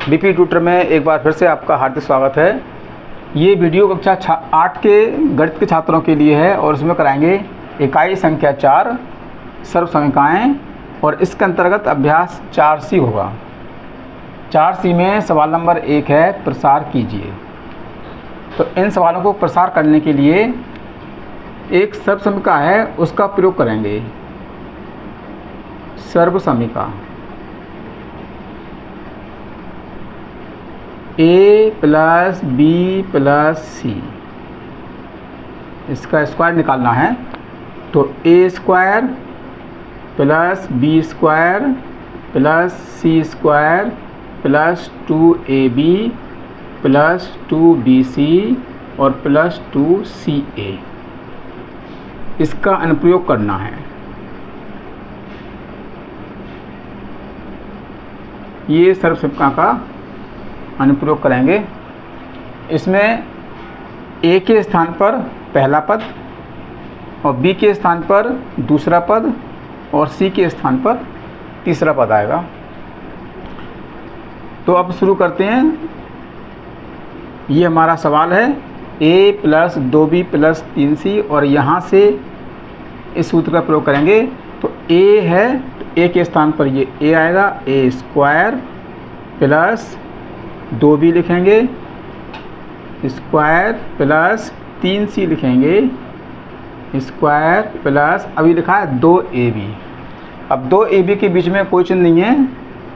BP tutor में एक बार फिर से आपका हार्दिक स्वागत है। ये वीडियो कक्षा 8 के गणित के छात्रों के लिए है और इसमें कराएंगे इकाई संख्या 4 सर्वसमीकाएँ और इसके अंतर्गत अभ्यास 4C होगा। 4C में सवाल नंबर 1 है प्रसार कीजिए। तो इन सवालों को प्रसार करने के लिए एक सर्वसमीका है उसका प्रयोग करेंगे। सर्वसमीका a plus B plus C, इसका स्क्वायर निकालना है। तो a square plus B square plus C square plus 2ab plus 2bc और प्लस 2ca, इसका अनुप्रयोग करना है। ये सर्वसमीका का अनुप्रयोग करेंगे। इसमें a के स्थान पर पहला पद और b के स्थान पर दूसरा पद और c के स्थान पर तीसरा पद आएगा। तो अब शुरू करते हैं। ये हमारा सवाल है a plus 2b plus 3c और यहाँ से इस सूत्र का प्रयोग करेंगे। तो a है, तो a के स्थान पर ये a आएगा, a स्क्वायर प्लस 2b लिखेंगे स्क्वायर प्लस 3c लिखेंगे स्क्वायर प्लस अभी लिखा है 2ab। अब 2ab के बीच में कोई चिन्ह नहीं है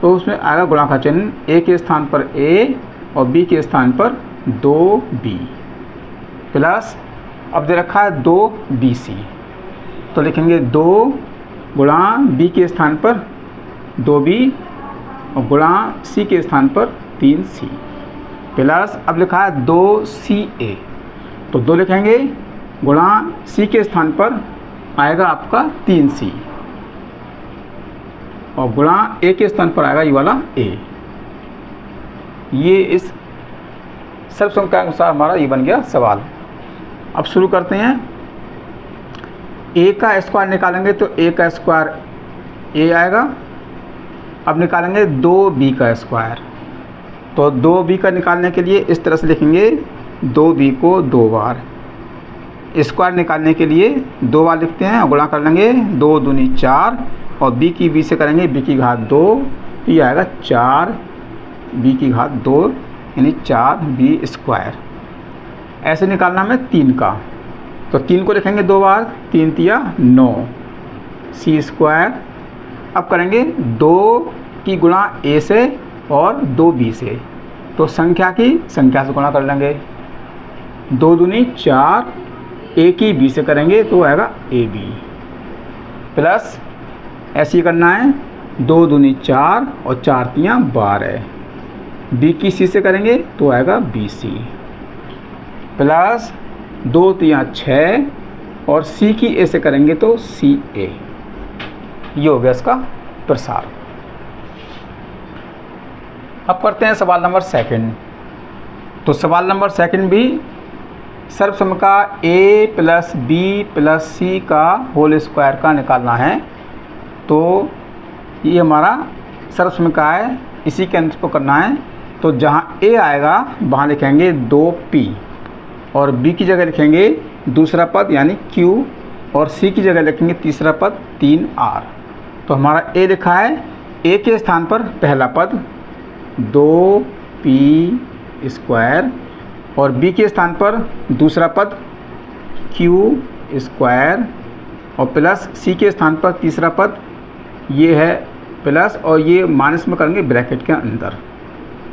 तो उसमें आएगा गुणा का चिन्ह, a के स्थान पर a और b के स्थान पर 2b प्लस अब दे रखा है 2bc, तो लिखेंगे 2 गुणा b के स्थान पर 2b और गुणा c के स्थान पर 3c प्लस अब लिखा है 2ca, तो 2 लिखेंगे गुणा c के स्थान पर आएगा आपका 3c और गुणा a के स्थान पर आएगा ये वाला a। ये इस सर्वसमीका के अनुसार हमारा ये बन गया सवाल। अब शुरू करते हैं। a का स्क्वायर निकालेंगे तो a का स्क्वायर a आएगा। अब निकालेंगे 2b का स्क्वायर, तो 2b का निकालने के लिए इस तरह से लिखेंगे 2b को 2 बार, स्क्वायर निकालने के लिए 2 बार लिखते हैं और गुणा कर लेंगे 2 दूनी 4 और b की b से करेंगे b की घात 2, ये आएगा 4b की घात 2 यानी 4b स्क्वायर। ऐसे निकालना में 3 का, तो 3 को लिखेंगे 2 बार, 3 तिया 9 c स्क्वायर। अब करेंगे 2 की गुणा a से और 2b से, तो संख्या से गुणा कर लेंगे। 2 दूनी 4, a की b से करेंगे तो आएगा ab प्लस ऐसे ही करना है 2 दूनी 4 और 4 तियाँ 12, b की c से करेंगे तो आएगा bc प्लस 2 तियाँ 6 और c की a से करेंगे तो ca। ये हो गया इसका प्रसार। अब करते हैं सवाल नंबर 2। तो सवाल नंबर 2 भी सर्वसमीका a plus b plus c का होल स्क्वायर का निकालना है। तो ये हमारा सर्वसमीका है, इसी के अंतर को करना है। तो जहाँ a आएगा वहाँ लिखेंगे 2p और b की जगह लिखेंगे दूसरा पद यानी q और c की जगह लिखेंगे तीसरा पद 3r। तो हमारा a लिखा है, a के स्थान पर पहला पद 2p स्क्वायर और b के स्थान पर दूसरा पद q स्क्वायर और प्लस c के स्थान पर तीसरा पद ये है प्लस और ये माइनस में करेंगे ब्रैकेट के अंदर,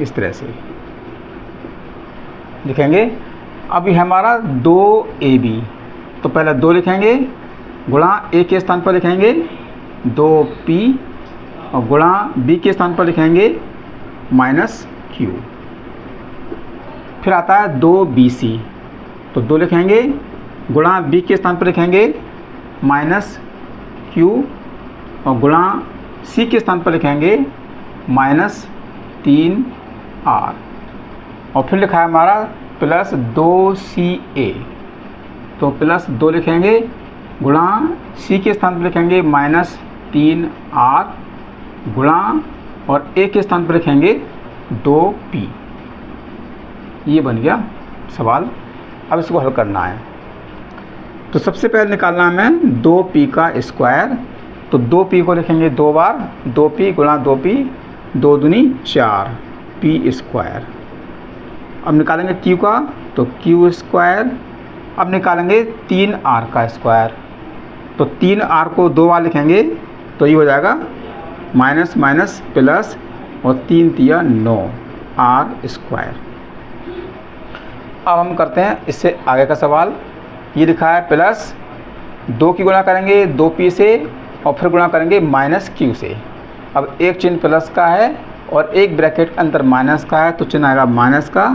इस तरह से लिखेंगे। अब ये हमारा 2ab, तो पहले 2 लिखेंगे गुणा a के स्थान पर लिखेंगे 2p और गुणा b के स्थान पर लिखेंगे माइनस q। फिर आता है 2bc, तो 2 लिखेंगे गुणा b के स्थान पर लिखेंगे माइनस q और गुणा c के स्थान पर लिखेंगे माइनस 3r और फिर लिखा है हमारा प्लस 2ca, तो प्लस 2 लिखेंगे गुणा c के स्थान पर लिखेंगे माइनस 3r गुणा और a के स्थान पर लिखेंगे 2p। ये बन गया सवाल। अब इसको हल करना है। तो सबसे पहले निकालना है हमें 2p का स्क्वायर। तो 2p को लिखेंगे 2 बार, 2p गुणा 2p, 2 दूनी 4 p स्क्वायर। अब निकालेंगे q का, तो q स्क्वायर। अब निकालेंगे 3r का स्क्वायर। तो 3r को 2 बार लिखेंगे तो ये हो जाएगा माइनस माइनस प्लस और 3 तिया 9 r स्क्वायर। अब हम करते हैं इससे आगे का सवाल। ये लिखा है प्लस 2 की गुणा करेंगे 2p से और फिर गुणा करेंगे माइनस q से। अब एक चिन्ह प्लस का है और एक ब्रैकेट के अंदर माइनस का है, तो चिन्ह आएगा माइनस का।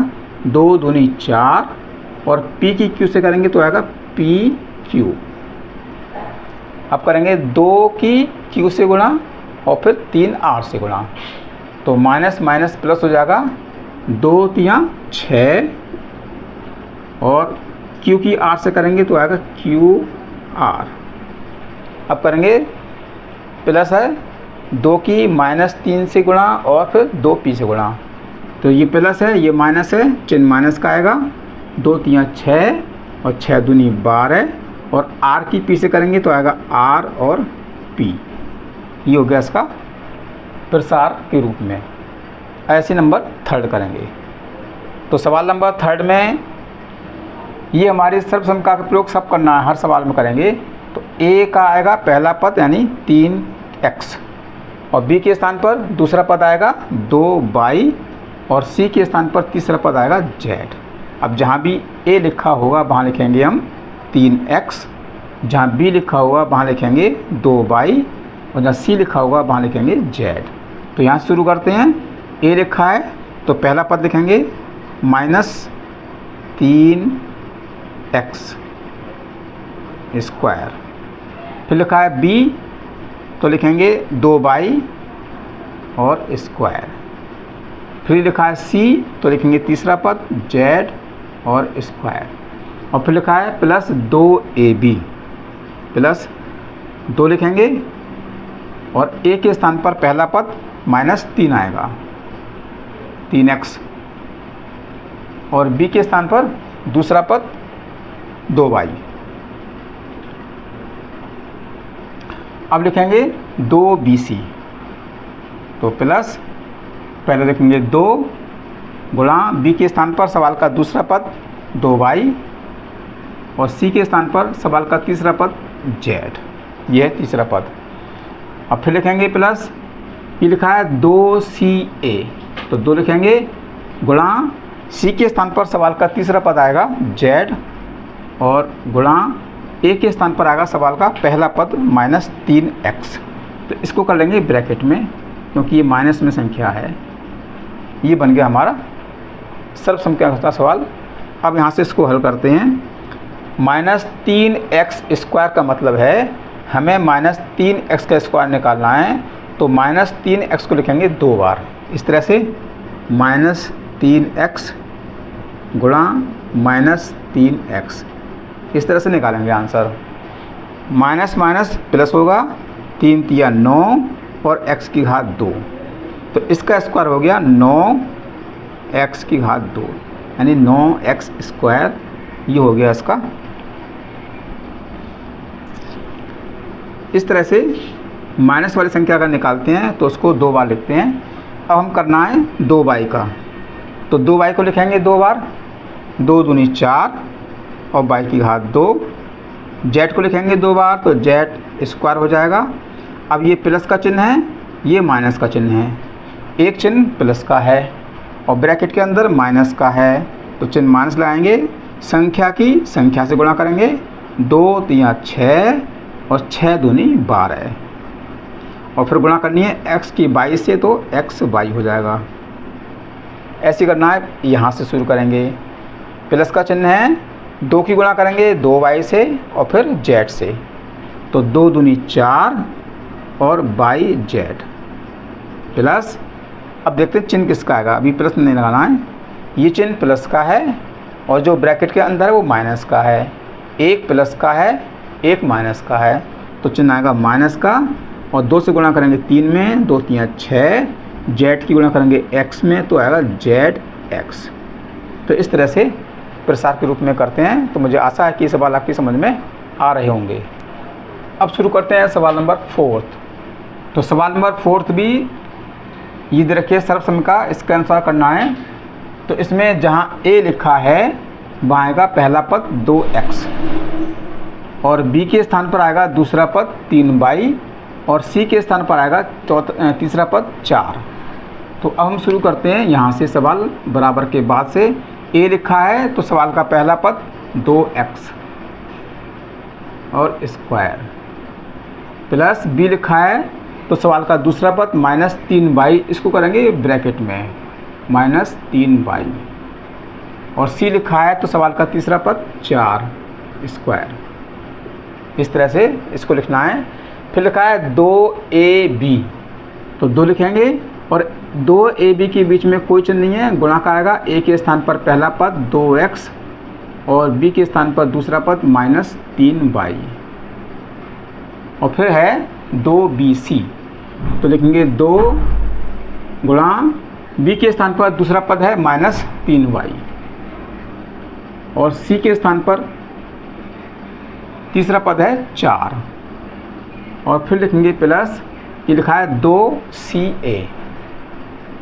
2 दूनी 4 और p की q से करेंगे तो आएगा pq। अब करेंगे 2 की q से गुणा और फिर 3r से गुणा, तो माइनस माइनस प्लस हो जाएगा। 2 तिया 6 और q की r से करेंगे तो आएगा qr। अब करेंगे प्लस है 2 की माइनस 3 से गुणा और फिर 2p से गुणा, तो ये प्लस है ये माइनस है, चिन्ह माइनस का आएगा। 2 तिया 6 और 6 दूनी 12 और r की p से करेंगे तो आएगा r और p। ये हो गया इसका प्रसार के रूप में। ऐसे नंबर 3 करेंगे। तो सवाल नंबर 3 में ये हमारी सर्वसमता का प्रयोग सब करना है, हर सवाल में करेंगे। तो a का आएगा पहला पद यानी 3x और b के स्थान पर दूसरा पद आएगा 2y और c के स्थान पर तीसरा पद आएगा z। अब जहाँ भी a लिखा होगा वहाँ लिखेंगे हम 3x, जहाँ b लिखा होगा वहाँ लिखेंगे 2y और जहाँ c लिखा होगा वहाँ लिखेंगे z। तो यहाँ शुरू करते हैं। a लिखा है तो पहला पद लिखेंगे माइनस 3x स्क्वायर। फिर लिखा है b तो लिखेंगे 2y और स्क्वायर। फिर लिखा है c तो लिखेंगे तीसरा पद z और स्क्वायर। और फिर लिखा है प्लस 2ab प्लस 2 लिखेंगे और a के स्थान पर पहला पद माइनस 3 आएगा 3x और b के स्थान पर दूसरा पद 2y। अब लिखेंगे 2bc तो प्लस पहले लिखेंगे 2 गुणा b के स्थान पर सवाल का दूसरा पद 2y और c के स्थान पर सवाल का तीसरा पद z। यह है तीसरा पद। अब फिर लिखेंगे प्लस ये लिखा है 2ca तो 2 लिखेंगे गुणा c के स्थान पर सवाल का तीसरा पद आएगा z और गुणा a के स्थान पर आएगा सवाल का पहला पद माइनस 3x। तो इसको कर लेंगे ब्रैकेट में क्योंकि ये माइनस में संख्या है। ये बन गया हमारा सर्वसमता का सवाल। अब यहाँ से इसको हल करते हैं। माइनस 3x स्क्वायर का मतलब है हमें माइनस 3x का स्क्वायर निकालना है। तो माइनस 3x को लिखेंगे 2 बार इस तरह से, माइनस 3x गुणा माइनस 3x, इस तरह से निकालेंगे आंसर। माइनस माइनस प्लस होगा, 3 तिया 9 और x की घात 2, तो इसका स्क्वायर हो गया 9x की घात 2 यानी 9x स्क्वायर। ये हो गया इसका। इस तरह से माइनस वाली संख्या अगर निकालते हैं तो उसको 2 बार लिखते हैं। अब हम करना है 2y का, तो 2y को लिखेंगे 2 बार, 2 दूनी 4 और y की घात 2। z को लिखेंगे 2 बार तो z स्क्वायर हो जाएगा। अब ये प्लस का चिन्ह है, ये माइनस का चिन्ह है। एक चिन्ह प्लस का है और ब्रैकेट के अंदर माइनस का है, तो चिन्ह माइनस लगाएंगे, संख्या की संख्या से गुणा करेंगे। 2 तिया 6 और 6 दूनी 12 और फिर गुणा करनी है x की y से, तो x y हो जाएगा। ऐसे करना है। यहाँ से शुरू करेंगे। प्लस का चिन्ह है, 2 की गुणा करेंगे 2y से और फिर z से, तो 2 दूनी 4 और yz प्लस। अब देखते हैं चिन्ह किसका आएगा, अभी प्लस नहीं लगाना है। ये चिन्ह प्लस का है और जो ब्रैकेट के अंदर है वो माइनस का है। एक प्लस का है, एक माइनस का है, तो चिन्ह आएगा माइनस का। और 2 से गुणा करेंगे 3 में, 2 तिया 6 जेड की गुणा करेंगे एक्स में तो आएगा जेड एक्स। तो इस तरह से प्रसार के रूप में करते हैं। तो मुझे आशा है कि ये सवाल आपकी समझ में आ रहे होंगे। अब शुरू करते हैं सवाल नंबर 4। तो सवाल नंबर 4 भी ये दे रखिए सर्वसम का, इसके अनुसार करना है। तो इसमें जहाँ ए लिखा है वहाँ आएगा पहला पद 2x और बी के स्थान पर आएगा दूसरा पद 3y और सी के स्थान पर आएगा तीसरा पद 4। तो अब हम शुरू करते हैं यहाँ से सवाल बराबर के बाद से। ए लिखा है तो सवाल का पहला पद 2x और स्क्वायर प्लस बी लिखा है तो सवाल का दूसरा पद -3y, इसको करेंगे ब्रैकेट में -3y और सी लिखा है तो सवाल का तीसरा पद 4 स्क्वायर। इस तरह से इसको लिखना है। फिर लिखा है 2ab, तो 2 लिखेंगे और 2ab के बीच में कोई चिन्ह नहीं है, गुणा का आएगा। ए के स्थान पर पहला पद 2x और बी के स्थान पर दूसरा पद -3y और फिर है 2bc, तो लिखेंगे 2 गुणा बी के स्थान पर दूसरा पद है -3y और सी के स्थान पर तीसरा पद है 4 और फिर लिखेंगे प्लस ये लिखा है 2ca,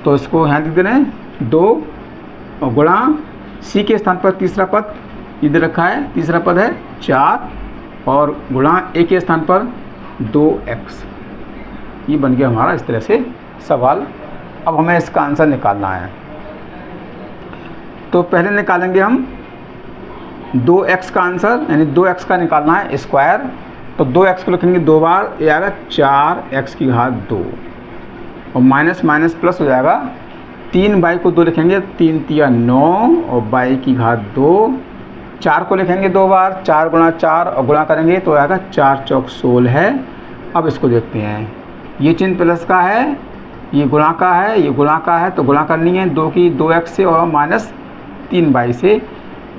तो इसको यहाँ लिख दे रहे हैं 2 गुणा सी के स्थान पर तीसरा पद इधर रखा है, तीसरा पद है 4 और गुणा ए के स्थान पर 2x। ये बन गया हमारा इस तरह से सवाल। अब हमें इसका आंसर निकालना है। तो पहले निकालेंगे हम 2x का आंसर, यानी 2x का निकालना है स्क्वायर। तो 2x को लिखेंगे 2 बार, ये आएगा 4x की घात 2 और माइनस माइनस प्लस हो जाएगा। 3y को 2 लिखेंगे, 3 तिया 9 और y की घात 2। 4 को लिखेंगे 2 बार, 4 गुणा 4 और गुणा करेंगे तो आएगा 4 चौक 16 है। अब इसको देखते हैं, ये चिन्ह प्लस का है, ये गुणा का है, ये गुणा का है, तो गुणा करनी है 2 की 2x से और -3y से।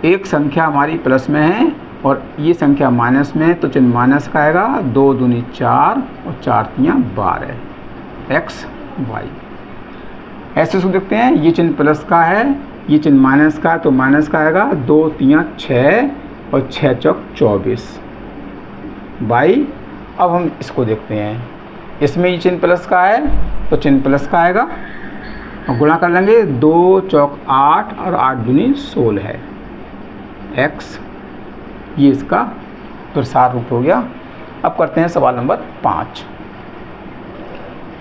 एक संख्या हमारी प्लस में है और ये संख्या माइनस में है, तो चिन्ह माइनस का आएगा। 2 दूनी 4 और 4 तियाँ 12 x y। ऐसे इसको देखते हैं, ये चिन्ह प्लस का है, ये चिन्ह माइनस का है, तो माइनस का आएगा। 2 तियाँ 6 और 6 चौक 24 y। अब हम इसको देखते हैं, इसमें ये चिन्ह प्लस का है तो चिन्ह प्लस का आएगा और गुणा कर लेंगे। 2 चौक 8 और 8 दूनी 16 है x। ये इसका प्रसार रूप हो गया। अब करते हैं सवाल नंबर 5।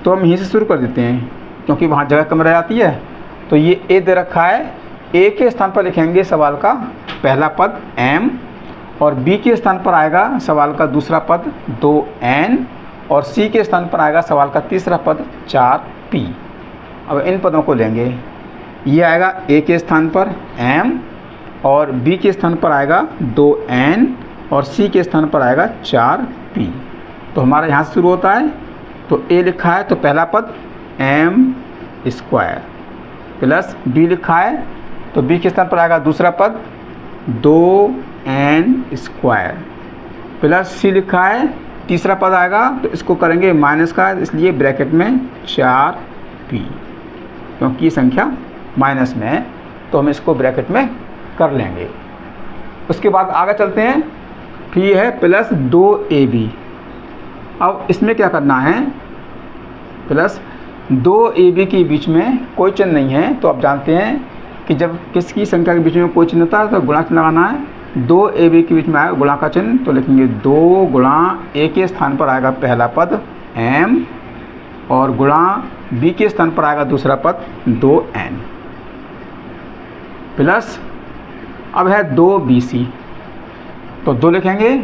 तो हम यहीं से शुरू कर देते हैं क्योंकि वहाँ जगह कम रह जाती है। तो ये a दे रखा है, a के स्थान पर लिखेंगे सवाल का पहला पद m और b के स्थान पर आएगा सवाल का दूसरा पद 2n और c के स्थान पर आएगा सवाल का तीसरा पद 4p। अब इन पदों को लेंगे, ये आएगा a के स्थान पर m और b के स्थान पर आएगा 2n और c के स्थान पर आएगा 4p। तो हमारा यहाँ से शुरू होता है। तो a लिखा है तो पहला पद m स्क्वायर प्लस b लिखा है तो b के स्थान पर आएगा दूसरा पद 2n स्क्वायर प्लस c लिखा है तीसरा पद आएगा, तो इसको करेंगे माइनस का, इसलिए ब्रैकेट में 4p, क्योंकि ये संख्या माइनस में है तो हम इसको ब्रैकेट में कर लेंगे। उसके बाद आगे चलते हैं। फिर ये है प्लस 2ab। अब इसमें क्या करना है, प्लस 2ab के बीच में कोई चिन्ह नहीं है। तो आप जानते हैं कि जब किसकी संख्या के बीच में कोई चिन्ह होता है तो गुणा चिन्ह लगाना है। 2ab के बीच में आएगा गुणा का चिन्ह, तो लिखेंगे 2 गुणा a के स्थान पर आएगा पहला पद m और गुणा b के स्थान पर आएगा दूसरा पद 2n प्लस अब है 2bc। तो 2 लिखेंगे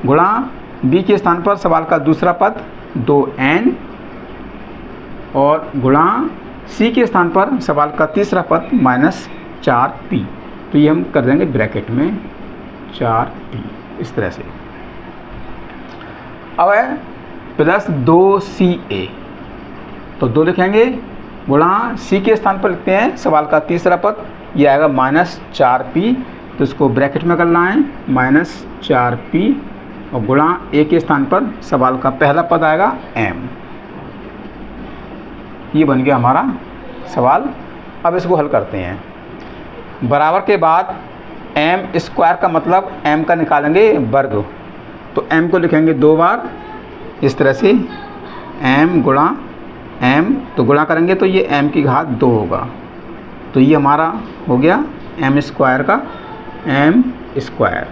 गुणा b के स्थान पर सवाल का दूसरा पद 2n और गुणा c के स्थान पर सवाल का तीसरा पद -4p। तो ये हम कर देंगे ब्रैकेट में 4p इस तरह से। अब है प्लस 2ca। तो 2 लिखेंगे गुणा c के स्थान पर लिखते हैं सवाल का तीसरा पद, ये आएगा -4p, तो इसको ब्रैकेट में करना है -4p और गुणा a के स्थान पर सवाल का पहला पद आएगा m ये बन गया हमारा सवाल। अब इसको हल करते हैं। बराबर के बाद एम स्क्वायर का मतलब एम का निकालेंगे वर्ग, तो एम को लिखेंगे 2 बार इस तरह से, एम गुणा एम, तो गुणा करेंगे तो ये एम की घात 2 होगा। तो ये हमारा हो गया एम स्क्वायर का एम स्क्वायर।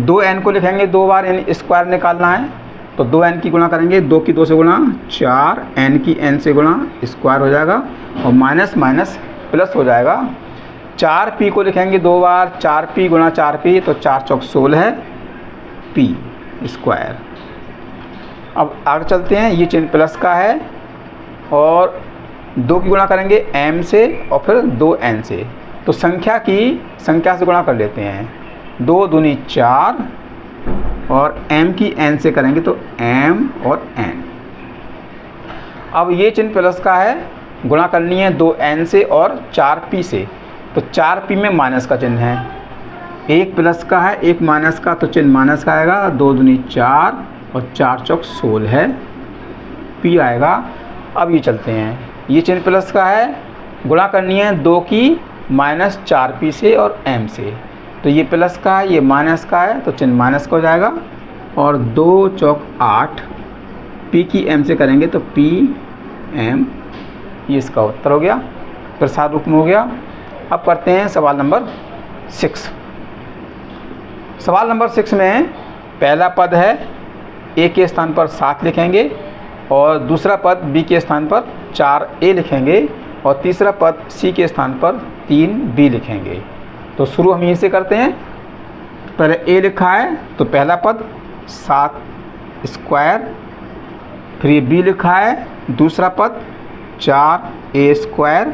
2n को लिखेंगे 2 बार, यानी स्क्वायर निकालना है, तो 2n की गुणा करेंगे, 2 की 2 से गुणा 4, n की n से गुणा, स्क्वायर हो जाएगा और माइनस माइनस प्लस हो जाएगा। 4p को लिखेंगे 2 बार, 4p गुणा 4p, तो 4 चौक 16 p स्क्वायर। अब आगे चलते हैं, ये चिन्ह प्लस का है और 2 की गुणा करेंगे m से और फिर 2n से, तो संख्या से गुणा कर लेते हैं। 2 दूनी 4 और m की n से करेंगे तो m और n। अब ये चिन्ह प्लस का है, गुणा करनी है 2n से और 4p से, तो 4p में माइनस का चिन्ह है। एक प्लस का है एक माइनस का, तो चिन्ह माइनस का आएगा। 2 दूनी 4 और 4 चौक 16 p आएगा। अब ये चलते हैं, ये चिन्ह प्लस का है, गुणा करनी है 2 की माइनस 4p से और m से, तो ये प्लस का है ये माइनस का है, तो चिन्ह माइनस का हो जाएगा। और 2 चौक 8 p की m से करेंगे तो p m, ये इसका उत्तर हो गया, प्रसाद रूप में हो गया। अब करते हैं सवाल नंबर 6। सवाल नंबर 6 में पहला पद है a के स्थान पर 7 लिखेंगे और दूसरा पद b के स्थान पर 4a लिखेंगे और तीसरा पद c के स्थान पर 3b लिखेंगे। तो शुरू हम यहीं से करते हैं। पहले a लिखा है तो पहला पद 7 स्क्वायर, फिर ये b लिखा है दूसरा पद 4a स्क्वायर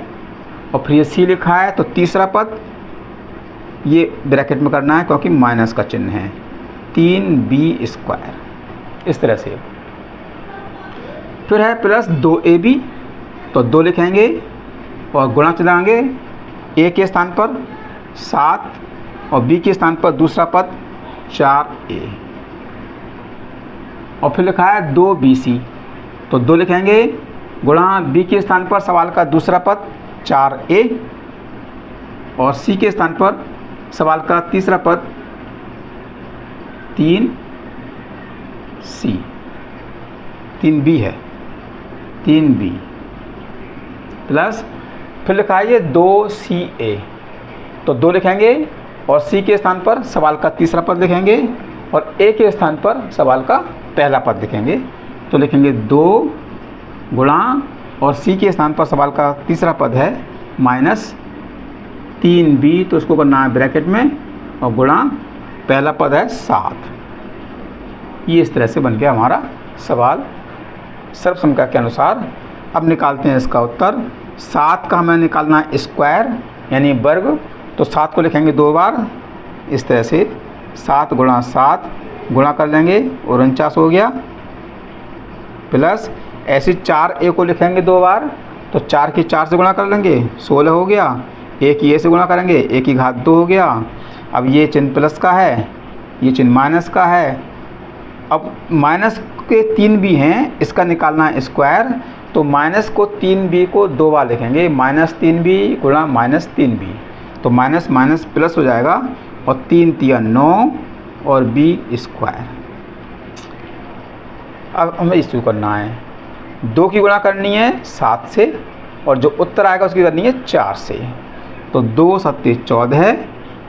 और फिर ये c लिखा है तो तीसरा पद, ये ब्रैकेट में करना है क्योंकि माइनस का चिन्ह है, 3b स्क्वायर, इस तरह से। फिर है प्लस 2ab, तो 2 लिखेंगे और गुणा चलाएंगे, a के स्थान पर 7 और b के स्थान पर दूसरा पद 4a और फिर लिखा है 2bc, तो 2 लिखेंगे गुणा b के स्थान पर सवाल का दूसरा पद 4a और c के स्थान पर सवाल का तीसरा पद 3c, 3b है, 3b प्लस फिर लिखा है ये 2ca, तो 2 लिखेंगे और c के स्थान पर सवाल का तीसरा पद लिखेंगे और a के स्थान पर सवाल का पहला पद लिखेंगे, तो लिखेंगे 2 गुणा और c के स्थान पर सवाल का तीसरा पद है माइनस 3b, तो उसको करना है ब्रैकेट में और गुणा पहला पद है 7। ये इस तरह से बन गया हमारा सवाल सर्वसंख्या के अनुसार। अब निकालते हैं इसका उत्तर। 7 का हमें निकालना है स्क्वायर यानी वर्ग, तो 7 को लिखेंगे 2 बार इस तरह से, 7 गुणा 7 गुणा कर लेंगे 49 हो गया, प्लस ऐसे 4a को लिखेंगे 2 बार, तो 4 की 4 से गुणा कर लेंगे 16 हो गया, a की a से गुणा करेंगे a की घात 2 हो गया। अब ये चिन्ह प्लस का है, ये चिन्ह माइनस का है। अब माइनस के 3b हैं, इसका निकालना है स्क्वायर, तो माइनस को 3b को 2 बार लिखेंगे, माइनस 3b गुणा माइनस 3b, तो माइनस माइनस प्लस हो जाएगा और 3 तिया 9 और b स्क्वायर। अब हमें इसको करना है, 2 की गुणा करनी है 7 से और जो उत्तर आएगा उसकी करनी है 4 से, तो 2 7 14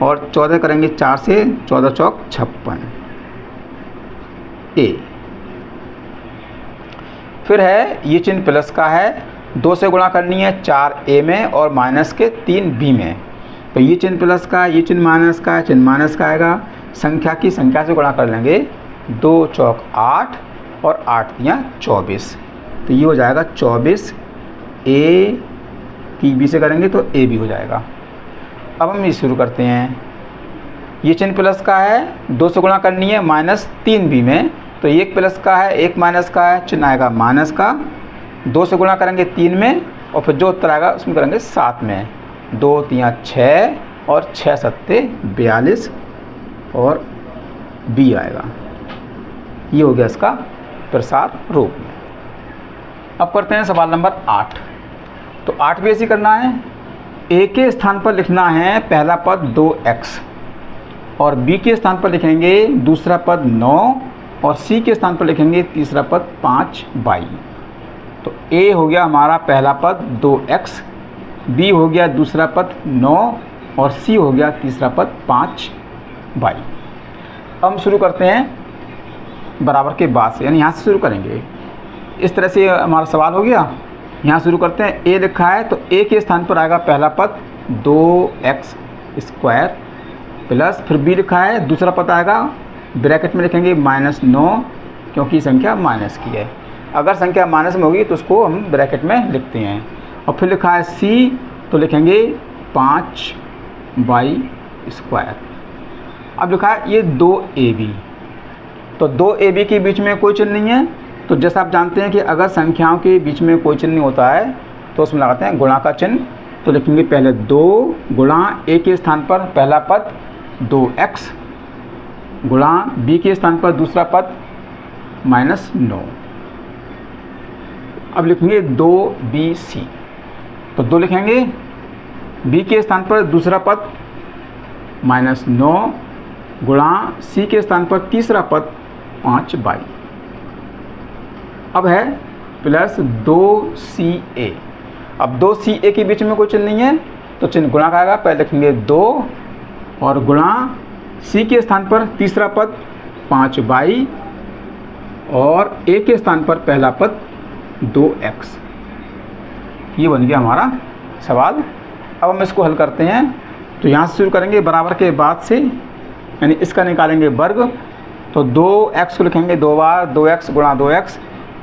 और 14 करेंगे 4 से, 14 चौक 56 a। फिर है ये चिन्ह प्लस का है, 2 से गुणा करनी है 4a में और माइनस के 3b में, तो ये चिन्ह प्लस का है, ये चिन्ह माइनस का है, चिन्ह माइनस का आएगा, संख्या की संख्या से गुणा कर लेंगे, 2 चौक 8 और 8 तिया 24, तो ये हो जाएगा 24, a की b से करेंगे तो a भी हो जाएगा। अब हम ये शुरू करते हैं। ये चिन्ह प्लस का है, 2 से गुणा करनी है माइनस 3b में, तो एक प्लस का है एक माइनस का है, चिन्ह आएगा माइनस का, 2 से गुणा करेंगे 3 में और फिर जो उत्तर आएगा उसमें करेंगे 7 में, 2 तिया 6 और 6 सत्ते 42 और b आएगा। ये हो गया इसका प्रसार रूप में। अब करते हैं सवाल नंबर 8। तो 8 भी ऐसे करना है। ए के स्थान पर लिखना है पहला पद 2x और बी के स्थान पर लिखेंगे दूसरा पद 9 और सी के स्थान पर लिखेंगे तीसरा पद 5y। तो ए हो गया हमारा पहला पद 2x, बी हो गया दूसरा पद 9 और सी हो गया तीसरा पद 5y। अब हम शुरू करते हैं बराबर के बाद से, यानी यहाँ से शुरू करेंगे। इस तरह से हमारा सवाल हो गया। यहाँ शुरू करते हैं। ए लिखा है तो ए के स्थान पर आएगा पहला पद 2x स्क्वायर प्लस, फिर बी लिखा है दूसरा पद आएगा ब्रैकेट में लिखेंगे -9 क्योंकि संख्या माइनस की है। अगर संख्या माइनस में होगी तो उसको हम ब्रैकेट में लिखते हैं। और फिर लिखा है सी तो लिखेंगे 5y स्क्वायर। अब लिखा है ये 2ab, तो 2ab के बीच में कोई चिन्ह नहीं है। तो जैसा आप जानते हैं कि अगर संख्याओं के बीच में कोई चिन्ह नहीं होता है तो उसमें लगाते हैं गुणा का चिन्ह। तो लिखेंगे पहले 2 गुणा ए के स्थान पर पहला पद 2x गुणा बी के स्थान पर दूसरा पद -9। अब लिखेंगे 2bc, तो 2 लिखेंगे बी के स्थान पर दूसरा पद -9 गुणा सी के स्थान पर तीसरा पद 5y। अब है प्लस 2ca। अब 2ca के बीच में कोई चिन्ह नहीं है तो चिन्ह गुणा का आएगा। पहले लिखेंगे 2 और गुणा सी के स्थान पर तीसरा पद 5y और ए के स्थान पर पहला पद 2x। ये बन गया हमारा सवाल। अब हम इसको हल करते हैं। तो यहाँ से शुरू करेंगे बराबर के बाद से, यानी इसका निकालेंगे वर्ग। तो 2x को लिखेंगे 2 बार 2x गुणा 2x,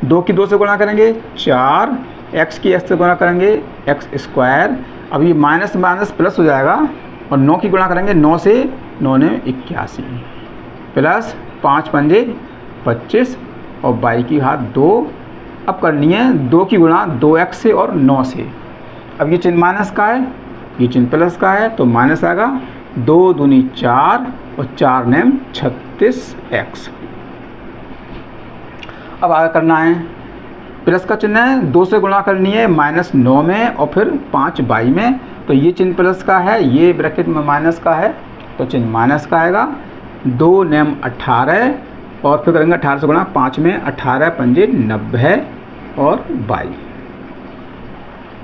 2 की 2 से गुणा करेंगे 4, x की x से गुणा करेंगे x स्क्वायर। अब ये माइनस माइनस प्लस हो जाएगा और 9 की गुणा करेंगे 9 से, 9 ने 81 प्लस 5 पंजे 25 और y की घात 2। अब करनी है 2 की गुणा 2x से और 9 से। अब ये चिन्ह माइनस का है, ये चिन्ह प्लस का है तो माइनस आएगा। 2 दूनी 4 और 4 नेम 36x। अब आगे करना है प्लस का चिन्ह है, 2 से गुणा करनी है -9 में और फिर 5y में। तो ये चिन्ह प्लस का है, ये ब्रैकेट में माइनस का है तो चिन्ह माइनस का आएगा। 2 नेम 18 और फिर करेंगे 18 से गुणा 5 में, 18 पंजे 90 और y।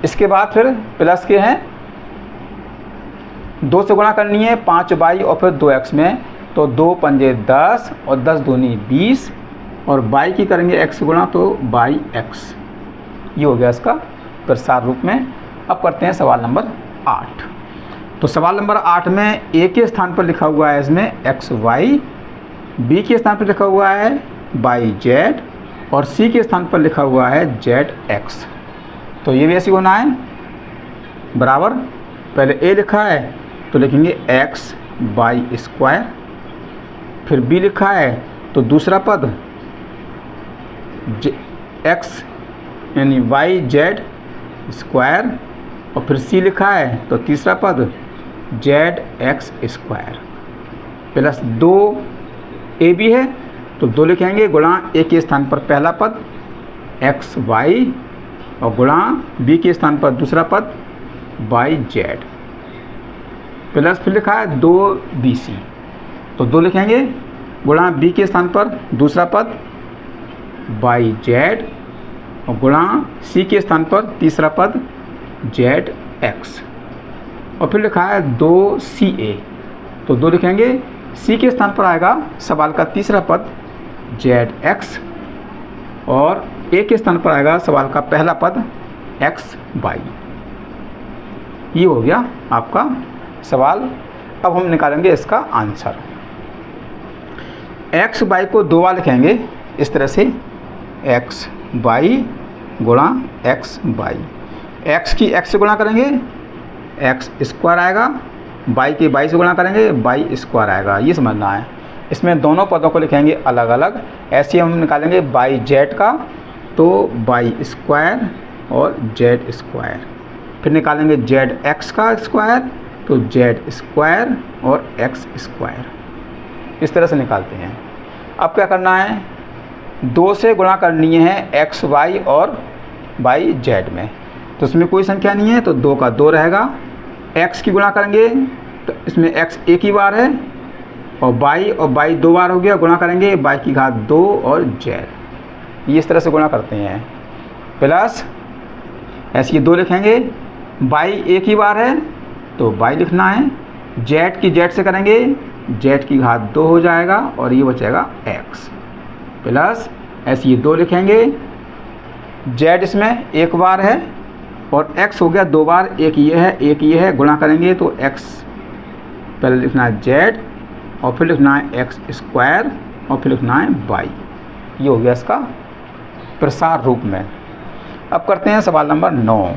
इसके बाद फिर प्लस के हैं, 2 से गुणा करनी है 5y और फिर 2x में। तो 2 पंजे 10 और 10 दूनी 20 और y की करेंगे x गुणा तो yx। ये हो गया इसका प्रसार रूप में। अब करते हैं सवाल नंबर 8। तो सवाल नंबर 8 में a के स्थान पर लिखा हुआ है इसमें xy, b के स्थान पर लिखा हुआ है yz और c के स्थान पर लिखा हुआ है zx। तो ये भी ऐसे होना है बराबर। पहले a लिखा है तो लिखेंगे x y स्क्वायर, फिर b लिखा है तो दूसरा पद x यानी yz स्क्वायर और फिर c लिखा है तो तीसरा पद zx स्क्वायर प्लस 2ab है तो 2 लिखेंगे गुणा a के स्थान पर पहला पद xy और गुणा b के स्थान पर दूसरा पद yz प्लस फिर लिखा है 2bc तो 2 लिखेंगे गुणा b के स्थान पर दूसरा पद yz और गुणा c के स्थान पर तीसरा पद zx और फिर लिखा है 2ca तो 2 लिखेंगे c के स्थान पर आएगा सवाल का तीसरा पद zx और a के स्थान पर आएगा सवाल का पहला पद xy। ये हो गया आपका सवाल। अब हम निकालेंगे इसका आंसर। xy को 2 बार लिखेंगे इस तरह से xy गुणा xy, x की x से गुणा करेंगे x स्क्वायर आएगा, y की y से गुणा करेंगे y स्क्वायर आएगा। ये समझना है। इसमें दोनों पदों को लिखेंगे अलग अलग। ऐसे हम निकालेंगे yz का तो y स्क्वायर और z स्क्वायर, फिर निकालेंगे zx का स्क्वायर तो z स्क्वायर और x स्क्वायर। इस तरह से निकालते हैं। अब क्या करना है, 2 से गुणा करनी है xy और बाई जेड में। तो इसमें कोई संख्या नहीं है तो 2 का 2 रहेगा। x की गुणा करेंगे तो इसमें x एक ही बार है और y 2 बार हो गया, गुणा करेंगे y की घात 2 और z, ये इस तरह से गुणा करते हैं। प्लस ऐसे ये 2 लिखेंगे, y एक ही बार है तो y लिखना है, z की z से करेंगे z की घात 2 हो जाएगा और ये बचेगा x। प्लस ऐसे ये 2 लिखेंगे, z इसमें एक बार है और x हो गया 2 बार, एक ये है, गुणा करेंगे तो x पहले लिखना है z और फिर लिखना है x स्क्वायर और फिर लिखना है y। ये हो गया इसका प्रसार रूप में। अब करते हैं सवाल नंबर 9।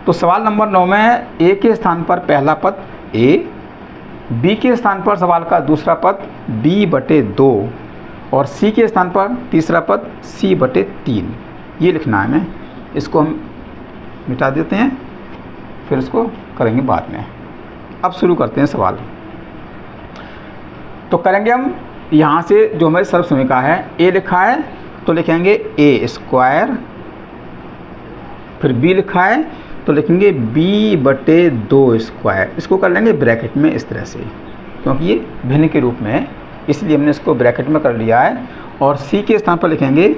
तो सवाल नंबर 9 में a के स्थान पर पहला पद a, b के स्थान पर सवाल का दूसरा पद b/2 और c के स्थान पर तीसरा पद c/3, ये लिखना है। हमें इसको हम मिटा देते हैं, फिर इसको करेंगे बाद में। अब शुरू करते हैं सवाल। तो करेंगे हम यहाँ से जो हमारी सर्व समीकरण है, a लिखा है तो लिखेंगे a स्क्वायर, फिर b लिखा है तो लिखेंगे b/2 स्क्वायर। इसको कर लेंगे ब्रैकेट में इस तरह से, क्योंकि ये भिन्न के रूप में है इसलिए हमने इसको ब्रैकेट में कर लिया है। और c के स्थान पर लिखेंगे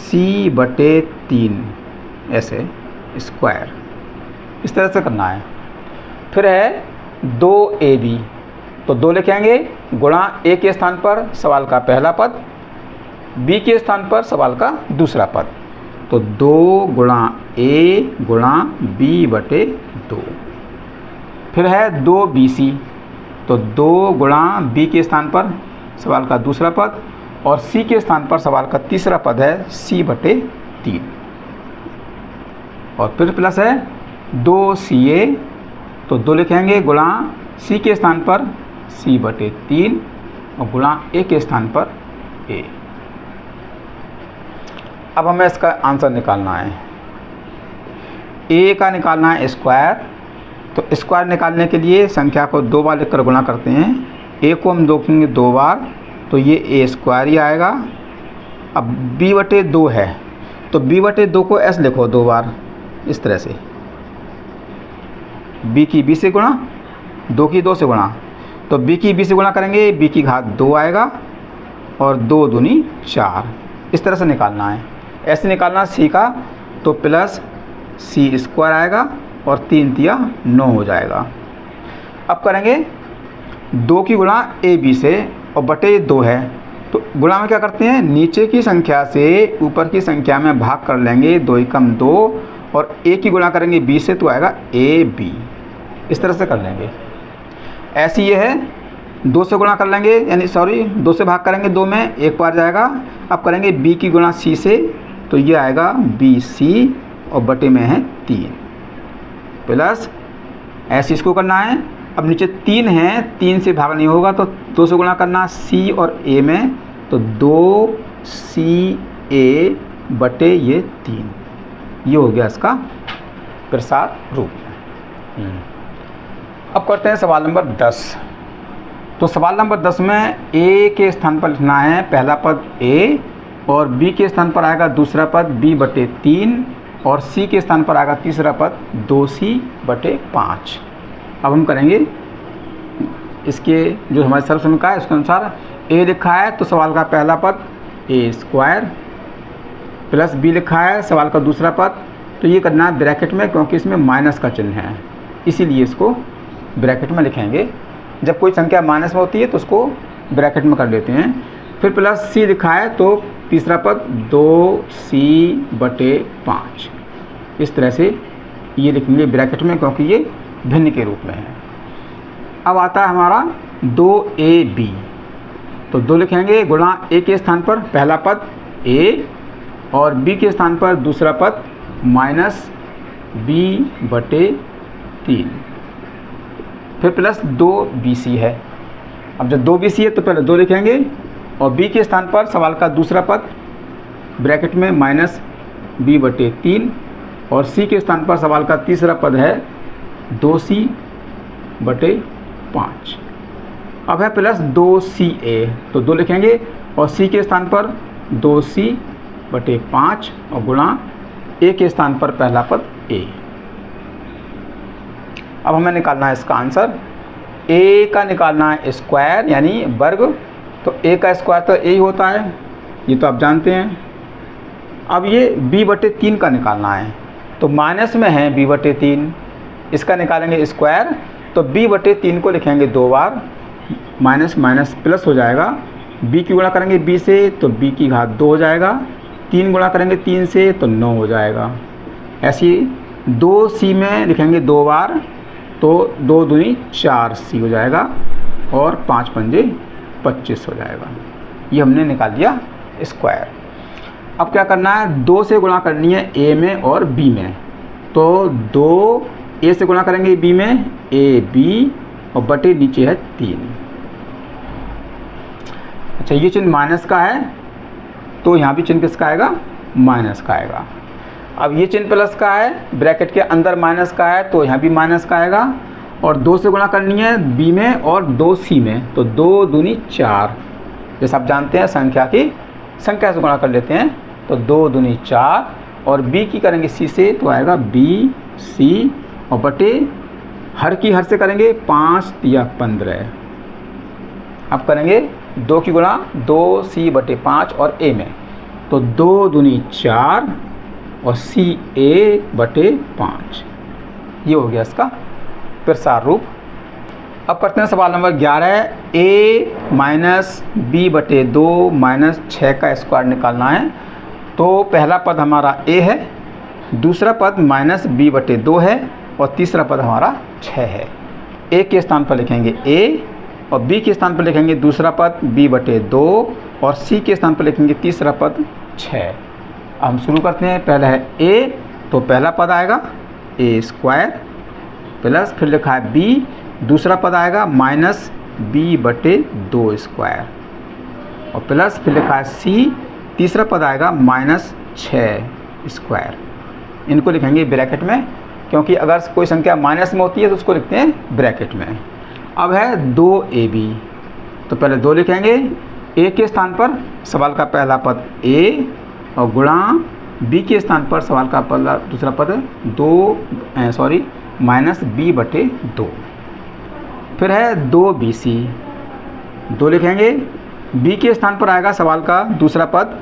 c/3 ऐसे स्क्वायर, इस तरह से करना है। फिर है 2ab, तो 2 लिखेंगे गुणा a के स्थान पर सवाल का पहला पद, b के स्थान पर सवाल का दूसरा पद, तो 2 गुणा a गुणा b/2। फिर है 2bc, तो 2 गुणा b के स्थान पर सवाल का दूसरा पद और c के स्थान पर सवाल का तीसरा पद है c/3। और फिर प्लस है 2ca, तो 2 लिखेंगे गुणा c के स्थान पर c/3 और गुणा a के स्थान पर a। अब हमें इसका आंसर निकालना है। a का निकालना है स्क्वायर, तो स्क्वायर निकालने के लिए संख्या को 2 बार लिखकर गुणा करते हैं। a को हम लिखेंगे 2 बार तो ये a स्क्वायर ही आएगा। अब b/2 है तो b/2 को s लिखो 2 बार इस तरह से, b की b से गुणा, 2 की 2 से गुणा, तो b की b से गुणा करेंगे b की घात 2 आएगा और 2 दूनी 4, इस तरह से निकालना है। ऐसे निकालना c का, तो प्लस c स्क्वायर आएगा और 3 तिया 9 हो जाएगा। अब करेंगे 2 की गुणा ab से और बटे 2 है तो गुणा में क्या करते हैं, नीचे की संख्या से ऊपर की संख्या में भाग कर लेंगे, 2 एकम 2 और a की गुणा करेंगे b से तो आएगा ab, इस तरह से कर लेंगे। ऐसी ये है 2 से गुणा कर लेंगे, यानी 2 से भाग करेंगे 2 में, एक बार जाएगा। अब करेंगे b की गुणा c से तो ये आएगा bc और बटे में है 3, प्लस ऐसे इसको करना है। अब नीचे 3 है, 3 से भाग नहीं होगा तो 2 से गुणा करना c और a में, तो 2ca बटे ये 3, ये हो गया इसका प्रसार रूप। अब करते हैं सवाल नंबर 10। तो सवाल नंबर 10 में a के स्थान पर लिखना है पहला पद a और b के स्थान पर आएगा दूसरा पद b/3 और c के स्थान पर आएगा तीसरा पद 2c/5। अब हम करेंगे इसके जो हमारे सर्व समीकरण है उसके अनुसार a लिखा है तो सवाल का पहला पद a स्क्वायर, प्लस b लिखा है सवाल का दूसरा पद, तो ये करना है ब्रैकेट में क्योंकि इसमें माइनस का चिन्ह है, इसीलिए इसको ब्रैकेट में लिखेंगे। जब कोई संख्या माइनस में होती है तो उसको ब्रैकेट में कर लेते हैं। फिर प्लस c लिखा है तो तीसरा पद 2c/5, इस तरह से ये लिखेंगे ब्रैकेट में क्योंकि ये भिन्न के रूप में है। अब आता है हमारा 2ab, तो 2 लिखेंगे गुणा a के स्थान पर पहला पद a और b के स्थान पर दूसरा पद माइनस b/3, फिर प्लस 2bc है। अब जब 2bc है तो पहले 2 लिखेंगे और b के स्थान पर सवाल का दूसरा पद ब्रैकेट में माइनस b/3 और c के स्थान पर सवाल का तीसरा पद है 2c/5। अब है प्लस 2ca, तो 2 लिखेंगे और c के स्थान पर 2c/5 और गुणा ए के स्थान पर पहला पद ए। अब हमें निकालना है इसका आंसर। ए का निकालना है स्क्वायर यानी वर्ग, तो ए का स्क्वायर तो ए ही होता है, ये तो आप जानते हैं। अब ये b/3 का निकालना है, तो माइनस में है b/3, इसका निकालेंगे स्क्वायर, तो b/3 को लिखेंगे 2 बार, माइनस माइनस प्लस हो जाएगा। b की गुणा करेंगे b से तो b की घात 2 हो जाएगा, 3 गुणा करेंगे 3 से तो 9 हो जाएगा। ऐसी 2c में लिखेंगे 2 बार, तो 2 दूनी 4c हो जाएगा और 5 पंजे 25 हो जाएगा। ये हमने निकाल दिया स्क्वायर। अब क्या करना है, 2 से गुणा करनी है a में और b में, तो 2 a से गुणा करेंगे b में, ab और बटे नीचे है 3। अच्छा, ये चिन्ह माइनस का है, तो यहाँ भी चिन्ह किसका आएगा, माइनस का आएगा। अब ये चिन्ह प्लस का है, ब्रैकेट के अंदर माइनस का है, तो यहाँ भी माइनस का आएगा। और 2 से गुणा करनी है b में और 2c में, तो 2 दूनी 4। जैसे आप जानते हैं संख्या की संख्या से गुणा कर लेते हैं, तो 2 दूनी 4 और b की करेंगे c से, तो आएगा b c और बटे हर की हर से करेंगे 5 या 15। अब करेंगे 2 की गुणा 2c/5 और a में, तो 2 दूनी 4 और ca/5। ये हो गया इसका प्रसार रूप। अब करते हैं सवाल number 11। a minus b/2 minus 6 का स्क्वायर निकालना है। तो पहला पद हमारा a है, दूसरा पद माइनस b/2 है और तीसरा पद हमारा 6 है। a के स्थान पर लिखेंगे a और b के स्थान पर लिखेंगे दूसरा पद b/2 और c के स्थान पर लिखेंगे तीसरा पद 6। हम शुरू करते हैं। पहला है a, तो पहला पद आएगा a स्क्वायर प्लस फिर लिखा है b, दूसरा पद आएगा माइनस b/2 स्क्वायर और प्लस फिर लिखा है c, तीसरा पद आएगा माइनस 6 स्क्वायर। इनको लिखेंगे ब्रैकेट में, क्योंकि अगर कोई संख्या माइनस में होती है तो उसको लिखते हैं ब्रैकेट में। अब है 2ab, तो पहले 2 लिखेंगे, a के स्थान पर सवाल का पहला पद a और गुणा b के स्थान पर सवाल का दूसरा पद माइनस b/2। फिर है 2bc, 2 लिखेंगे, b के स्थान पर आएगा सवाल का दूसरा पद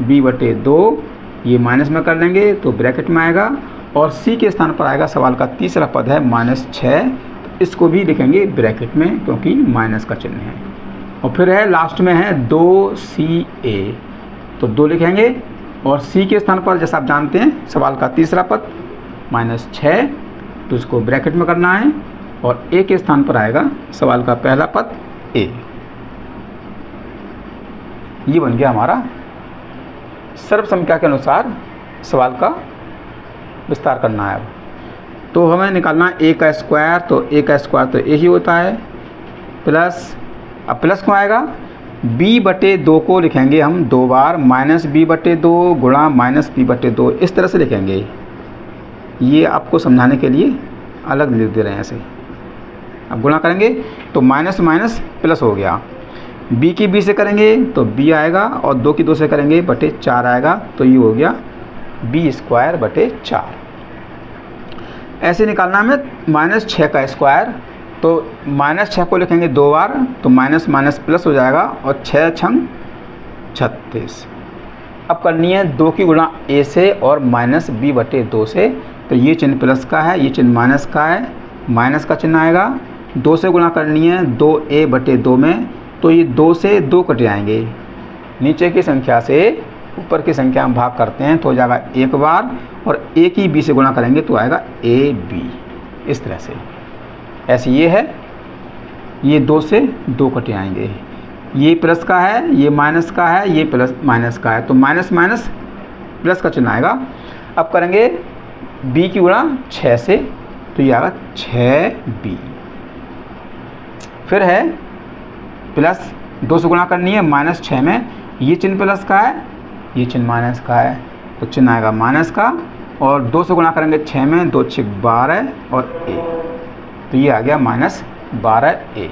b/2, ये माइनस में कर लेंगे तो ब्रैकेट में आएगा, और c के स्थान पर आएगा सवाल का तीसरा पद है माइनस 6, तो इसको भी लिखेंगे ब्रैकेट में क्योंकि माइनस का चिन्ह है। और फिर है लास्ट में है 2ca, तो 2 लिखेंगे और c के स्थान पर जैसा आप जानते हैं सवाल का तीसरा पद माइनस 6, तो इसको ब्रैकेट में करना है, और a के स्थान पर आएगा सवाल का पहला पद a। ये बन गया हमारा सर्व संख्या के अनुसार सवाल का विस्तार करना है। अब तो हमें निकालना है a का स्क्वायर, तो a का स्क्वायर तो a ही होता है, प्लस अब प्लस क्यों आएगा, b/2 को लिखेंगे हम 2 बार, माइनस b/2 गुणा माइनस b/2, इस तरह से लिखेंगे। ये आपको समझाने के लिए अलग लिख दे रहे हैं ऐसे। अब गुणा करेंगे तो माइनस माइनस प्लस हो गया, b की b से करेंगे तो b आएगा और 2 की 2 से करेंगे बटे 4 आएगा, तो ये हो गया b²/4। ऐसे निकालना हमें माइनस 6 का स्क्वायर, तो माइनस 6 को लिखेंगे 2 बार, तो माइनस माइनस प्लस हो जाएगा और 6 छंग 36। अब करनी है 2 की गुणा a से और माइनस b/2 से, तो ये चिन्ह प्लस का है, ये चिन्ह माइनस का है, माइनस का चिन्ह आएगा। 2 से गुणा करनी है 2a/2 में, तो ये 2 से 2 कट जाएंगे, नीचे की संख्या से ऊपर की संख्या में भाग करते हैं तो हो जाएगा 1 बार, और a की b से गुणा करेंगे तो आएगा ab, इस तरह से। ऐसे ये है, ये 2 से 2 कट आएंगे, ये प्लस का है, ये माइनस का है, ये प्लस माइनस का है, तो माइनस माइनस प्लस का चिन्ह आएगा। अब करेंगे b की गुणा 6 से, तो ये आएगा 6b। फिर है प्लस 2 से गुणा करनी है माइनस 6 में, ये चिन्ह प्लस का है, ये चिन्ह माइनस का है, तो चिन्ह आएगा माइनस का, और 2 से गुणा करेंगे 6 में, 2 6 12 और a, तो ये आ गया -12a।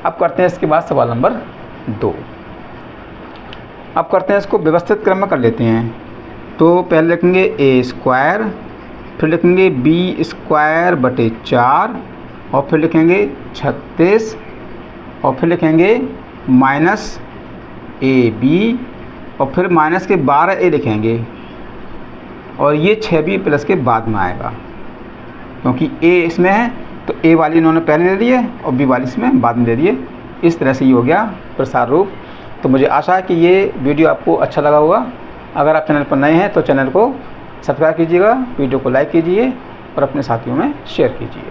अब करते हैं इसके बाद सवाल नंबर 2। अब करते हैं इसको व्यवस्थित क्रम में कर लेते हैं। तो पहले लिखेंगे ए स्क्वायर, फिर लिखेंगे बी स्क्वायर बटे 4 और फिर लिखेंगे 36 और फिर लिखेंगे माइनस ए बी और फिर माइनस के 12a लिखेंगे और ये 6b प्लस के बाद में आएगा क्योंकि a इसमें है तो a वाली इन्होंने पहले ले ली है और b वाली इसमें बाद में ले ली है। इस तरह से ये हो गया प्रसार रूप। तो मुझे आशा है कि ये वीडियो आपको अच्छा लगा होगा। अगर आप चैनल पर नए हैं तो चैनल को सब्सक्राइब कीजिएगा, वीडियो को लाइक कीजिए और अपने साथियों में शेयर कीजिए।